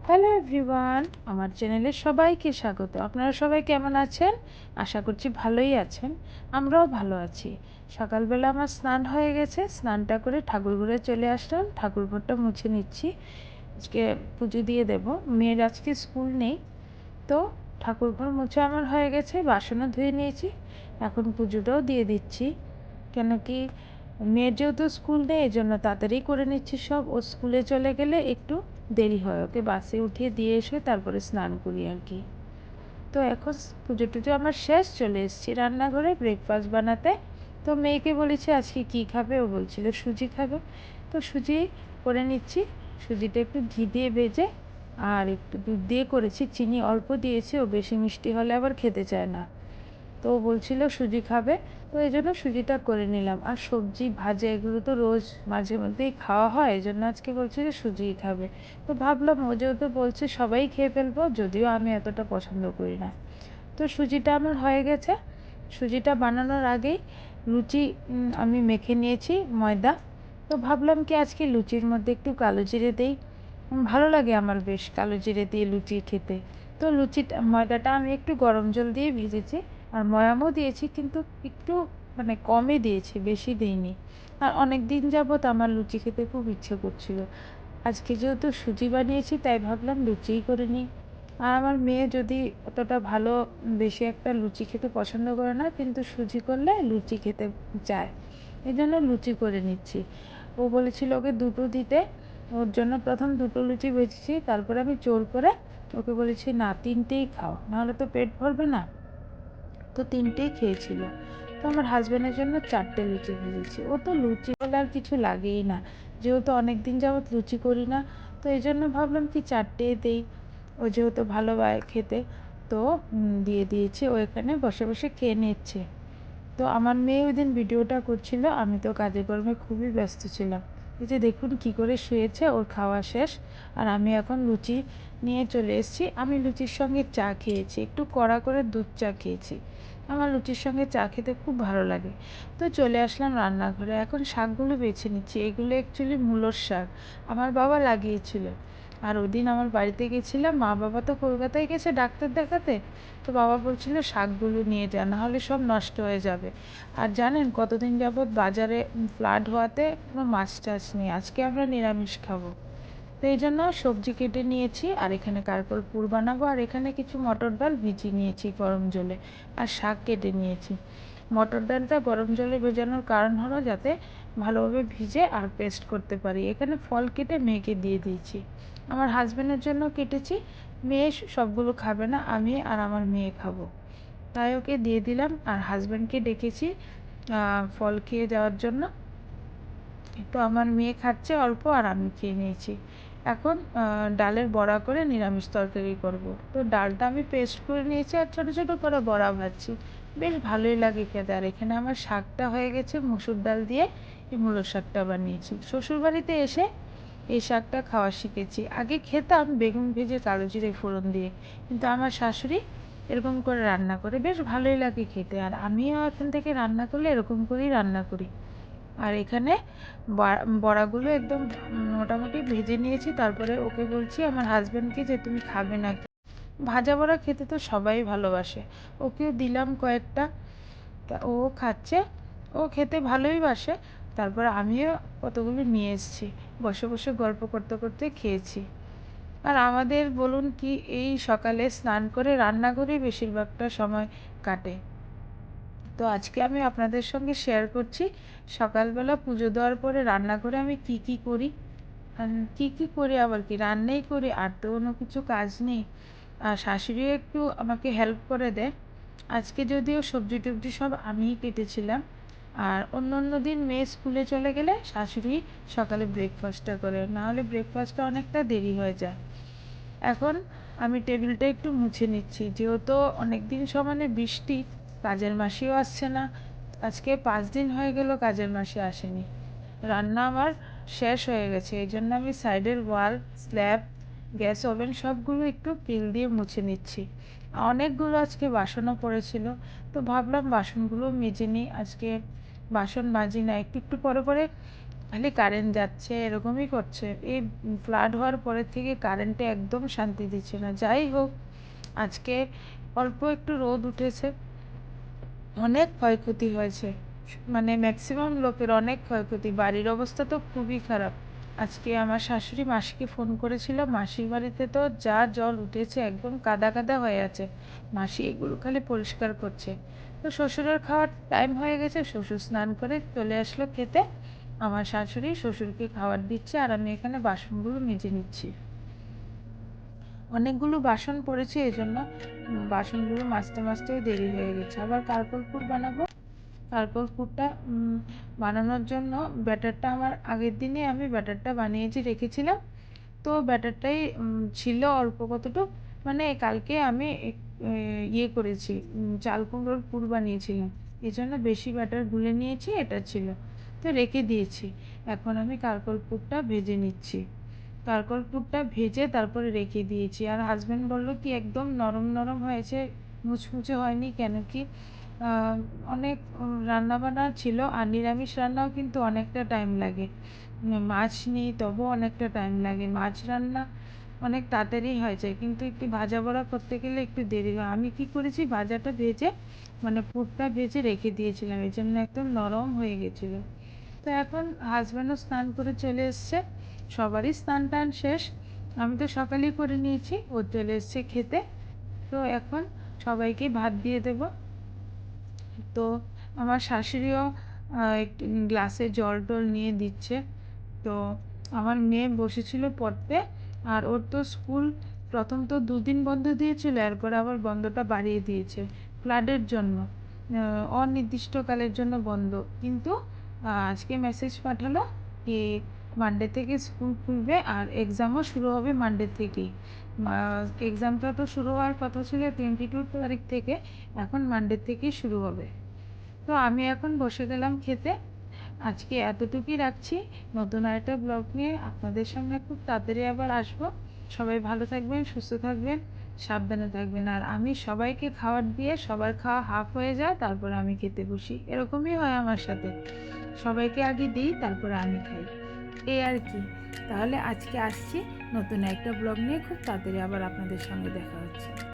Hello everyone, আমার চ্যানেলে সবাইকে স্বাগত। আপনারা সবাই কেমন আছেন? আশা করছি ভালোই আছেন। আমরাও ভালো আছি। সকালবেলা আমার স্নান হয়ে গেছে, স্নানটা করে ঠাকুর ঘরে চলে আসলাম। ঠাকুর ঘরটা মুছে নিচ্ছি, আজকে পুজো দিয়ে দেব। মেয়ের আজকে স্কুল নেই, তো ঠাকুর ঘর মুছে আমার হয়ে গেছে, বাসনও ধুয়ে নিয়েছি। এখন পুজোটাও দিয়ে দিচ্ছি, কেন কি মেয়ের যেহেতু স্কুল নেই এই জন্য তাড়াতাড়ি করে নিচ্ছি সব। ও স্কুলে চলে গেলে একটু দেরি হয়, ওকে বাসে উঠিয়ে দিয়ে এসে তারপরে স্নান করি আর কি। তো এখন পুজো টুজো আমার শেষ, চলে এসেছি রান্নাঘরে ব্রেকফাস্ট বানাতে। তো মেয়েকে বলেছি আজকে কী খাবে, ও বলছিল সুজি খাবে, তো সুজি করে নিচ্ছি। সুজিটা একটু ঘি দিয়ে ভেজে আর একটু দুধ দিয়ে করেছি, চিনি অল্প দিয়েছি, ও বেশি মিষ্টি হলে আবার খেতে চায় না। তো ও বলছিল সুজি খাবে, তো এই জন্য সুজিটা করে নিলাম। আর সবজি ভাজা এগুলো তো রোজ মাঝে মধ্যেই খাওয়া হয়, এই জন্য আজকে বলছে যে সুজিই খাবে। তো ভাবলাম ও যেহেতু বলছে সবাই খেয়ে ফেলবো, যদিও আমি এতটা পছন্দ করি না। তো সুজিটা আমার হয়ে গেছে। সুজিটা বানানোর আগেই লুচি আমি মেখে নিয়েছি ময়দা। তো ভাবলাম কি আজকে লুচির মধ্যে একটু কালো জিরে দেই, ভালো লাগে আমার বেশ কালো জিরে দিয়ে লুচি খেতে। তো ময়দাটা আমি একটু গরম জল দিয়ে ভিজেছি, আর ময়ামও দিয়েছি, কিন্তু একটু মানে কমই দিয়েছি, বেশি দিইনি। আর অনেক দিন যাবৎ আমার লুচি খেতে খুব ইচ্ছে করছিল। আজকে যেহেতু সুজি বানিয়েছি তাই ভাবলাম লুচিই করে নিই। আর আমার মেয়ে যদি অতটা ভালো বেশি একটা লুচি খেতে পছন্দ করে না, কিন্তু সুজি করলে লুচি খেতে চায়, এই জন্য লুচি করে নিচ্ছি। ও বলেছিল ওকে দুটো দিতে, ওর জন্য প্রথম দুটো লুচি ভেজেছি, তারপরে আমি জোর করে ওকে বলেছি না তিনটেই খাও, নাহলে তো পেট ভরবে না। তো তিনটেই খেয়েছিল। তো আমার হাজব্যান্ডের জন্য চারটে লুচি ভেজেছি। ও তো লুচি বলে আর কিছু লাগেই না, যেহেতু অনেক দিন যাবৎ লুচি করি না, তো এই জন্য ভাবলাম কি চারটে দেই। ও যেহেতু ভালোবাসে খেতে, তো দিয়ে দিয়েছি। ও এখানে বসে বসে খেয়ে নিচ্ছে। তো আমার মেয়ে ওই দিন ভিডিওটা করছিল, আমি তো কাজে কর্মে খুবই ব্যস্ত ছিলাম। এই যে দেখুন কি করে শুয়েছে, ওর খাওয়া শেষ। আর আমি এখন লুচি নিয়ে চলে এসেছি। আমি লুচির সঙ্গে চা খেয়েছি, একটু কড়া করে দুধ চা খেয়েছি। আমার লুচির সঙ্গে চা খেতে খুব ভালো লাগে। তো চলে আসলাম রান্নাঘরে, এখন শাকগুলো বেছে নিচ্ছি। এগুলো অ্যাকচুয়ালি মূলোর শাক, আমার বাবা লাগিয়েছিল। আর ওদিন আমার বাড়িতে গেছিলাম, মা বাবা তো কলকাতায় গেছে ডাক্তার দেখাতে, তো বাবা বলছিল শাকগুলো নিয়ে যা, নাহলে সব নষ্ট হয়ে যাবে। আর জানেন কতদিন যাবৎ বাজারে ফ্লাড হওয়াতে কোনো মাছ টাছ নেই, আজকে আমরা নিরামিষ খাবো। তো এই জন্য সবজি কেটে নিয়েছি, আর এখানে কারকল পুর বানাবো। আর এখানে কিছু মটর ডাল ভিজিয়ে নিয়েছি গরম জলে, আর শাক কেটে নিয়েছি। মটর ডালটা গরম জলে ভেজানোর কারণ হলো যাতে ভালোভাবে ভিজে আর পেস্ট করতে পারি। এখানে ফল কেটে মেয়েকে দিয়ে দিয়েছি। আমার হাজব্যান্ডের জন্য কেটেছি, মেয়ে সবগুলো খাবে না, আমি আর আমার মেয়ে খাবো, তাই ওকে দিয়ে দিলাম। আর হাজব্যান্ডকে ডেকেছি ফল খেয়ে যাওয়ার জন্য। তো আমার মেয়ে খাচ্ছে অল্প, আর আমি খেয়ে নিয়েছি। এখন ডালের বড়া করে নিরামিষ তরকারি করব। তো ডালটা আমি পেস্ট করে নিয়েছি আর ছোটো ছোটো করে বড়া ভাজছি, বেশ ভালোই লাগে খেতে। আর এখানে আমার শাকটা হয়ে গেছে, মুসুর ডাল দিয়ে এই মূলোর শাকটা বানিয়েছি। শ্বশুরবাড়িতে এসে এই শাকটা খাওয়া শিখেছি। আগে খেতাম বেগুন ভেজে কালো জিরে ফোড়ন দিয়ে, কিন্তু আমার শাশুড়ি এরকম করে রান্না করে, বেশ ভালোই লাগে খেতে। আর আমিও এখন থেকে রান্না করলে এরকম করেই রান্না করি। আর এখানে বড়াগুলো একদম মোটামুটি ভেজে নিয়েছি, তারপরে ওকে বলছি আমার হাজব্যান্ডকে যে তুমি খাবে না। ভাজা বড়া খেতে তো সবাই ভালোবাসে, ওকেও দিলাম কয়েকটা, তা ও খাচ্ছে, ও খেতে ভালোই বাসে। তারপর আমিও কতগুলো নিয়ে এসেছি, বসে বসে গল্প করতে করতে খেয়েছি। আর আমাদের বলুন কি, এই সকালে স্নান করে রান্না করেই বেশিরভাগটা সময় কাটে। তো আজকে আমি আপনাদের সঙ্গে শেয়ার করছি সকালবেলা পুজো দেওয়ার পরে রান্না করে আমি কি কি করি। কি কি করি আবার কি, রান্নাই করি, আর তো কোনো কিছু কাজ নেই। আর শাশুড়িও একটু আমাকে হেল্প করে দেয়। আজকে যদিও সবজি টবজি সব আমিই কেটেছিলাম। আর অন্য অন্য দিন মেয়ে স্কুলে চলে গেলে শাশুড়ি সকালে ব্রেকফাস্টটা করে, নাহলে ব্রেকফাস্টটা অনেকটা দেরি হয়ে যায়। এখন আমি টেবিলটা একটু মুছে নিচ্ছি, যেহেতু অনেক দিন সমানে বৃষ্টি, কাজের মাসিও আসছে না। আজকে 5 দিন হয়ে গেল কাজের মাসি আসেনি। রান্না আমার শেষ হয়ে গেছে, এই জন্য আমি সাইডের ওয়াল, স্ল্যাব, গ্যাস ওভেন সবগুলো একটু পিল দিয়ে মুছে নিচ্ছি। অনেকগুলো আজকে বাসনও পড়েছিল, তো ভাবলাম বাসনগুলো মেজে নিই। আজকে বাসন মাজি না, একটু একটু পরে পরে খালি কারেন্ট যাচ্ছে এরকমই করছে। এই ফ্লাড হওয়ার পরের থেকে কারেন্টে একদম শান্তি দিচ্ছে না। যাই হোক, আজকে অল্প একটু রোদ উঠেছে, অনেক ক্ষয়ক্ষতি হয়েছে, মানে ম্যাক্সিমাম লোকের অনেক ক্ষয়ক্ষতি, বাড়ির অবস্থা তো খুবই খারাপ। আজকে আমার শাশুড়ি মাসিকে ফোন করেছিল, মাসির বাড়িতে তো যা জল উঠেছে, একদম কাদা কাদা হয়ে আছে। মাসি এগুলো খালি পরিষ্কার করছে। তো শ্বশুরের খাওয়ার টাইম হয়ে গেছে, শ্বশুর স্নান করে চলে আসলো খেতে। আমার শাশুড়ি শ্বশুরকে খাবার দিচ্ছে আর আমি এখানে বাসনগুলো মেজে নিচ্ছি। অনেকগুলো বাসন পড়েছে, এই জন্য বাসনগুলো মাজতে মাজতেও দেরি হয়ে গেছে। আবার কারকলপুর বানাবো। কারকলপুরটা বানানোর জন্য ব্যাটারটা আমার আগের দিনে আমি ব্যাটারটা বানিয়েছি রেখেছিলাম। তো ব্যাটারটাই ছিল অল্প কতটুক, মানে কালকে আমি ইয়ে করেছি, চাল কুমড়োর পুর বানিয়েছিলাম, এই জন্য বেশি ব্যাটার গুলে নিয়েছি, এটা ছিল, তো রেখে দিয়েছি। এখন আমি কারকলপুরটা ভেজে নিচ্ছি। কারকলপুরটা ভেজে তারপরে রেখে দিয়েছি। আর হাজব্যান্ড বলল কি একদম নরম নরম হয়েছে, মুচমুচে হয়নি। কেন কি অনেক রান্নাবান্না ছিল, আর নিরামিষ রান্নাও কিন্তু অনেকটা টাইম লাগে। মাছ নেই তবুও অনেকটা টাইম লাগে। মাছ রান্না অনেক তাড়াতাড়ি হয়ে যায়, কিন্তু একটু ভাজা বড়া করতে গেলে একটু দেরি হয়। আমি কি করেছি, ভাজাটা ভেজে মানে পুরটা ভেজে রেখে দিয়েছিলাম, এই জন্য একদম নরম হয়ে গেছিলো। তো এখন হাজব্যান্ডও স্নান করে চলে এসছে, সবারই স্নান টান শেষ। আমি তো সকালেই করে নিয়েছি, ও চলে এসছে খেতে। তো এখন সবাইকে ভাত দিয়ে দেব। তো আমার শাশুড়িও একটু গ্লাসে জল টল নিয়ে দিচ্ছে। তো আমার মেয়ে বসেছিল পড়তে, আর ওর তো স্কুল প্রথম তো 2 দিন বন্ধ দিয়েছিল, এরপরে আবার বন্ধটা বাড়িয়ে দিয়েছে ফ্লাডের জন্য, অনির্দিষ্টকালের জন্য বন্ধ। কিন্তু আজকে মেসেজ পাঠালো কি মানডে থেকে স্কুল খুলবে আর এক্সামও শুরু হবে মানডে থেকেই। এক্সামটা তো শুরু হওয়ার কথা ছিল 22 তারিখ থেকে, এখন মানডে থেকেই শুরু হবে। তো আমি এখন বসে গেলাম খেতে। আজকে এতটুকুই রাখছি। নতুন আরেকটা ব্লগ নিয়ে আপনাদের সামনে খুব তাড়াতাড়ি আবার আসবো। সবাই ভালো থাকবেন, সুস্থ থাকবেন, সাবধানে থাকবেন। আর আমি সবাইকে খাবার দিয়ে সবার খাওয়া হাফ হয়ে যায়, তারপরে আমি খেতে বসি, এরকমই হয় আমার সাথে। সবাইকে আগে দিই, তারপরে আমি খাই, এই আর কি। তাহলে আজকে আসছি নতুন একটা ব্লগ নিয়ে, খুব তাড়াতাড়ি আবার আপনাদের সঙ্গে দেখা হচ্ছে।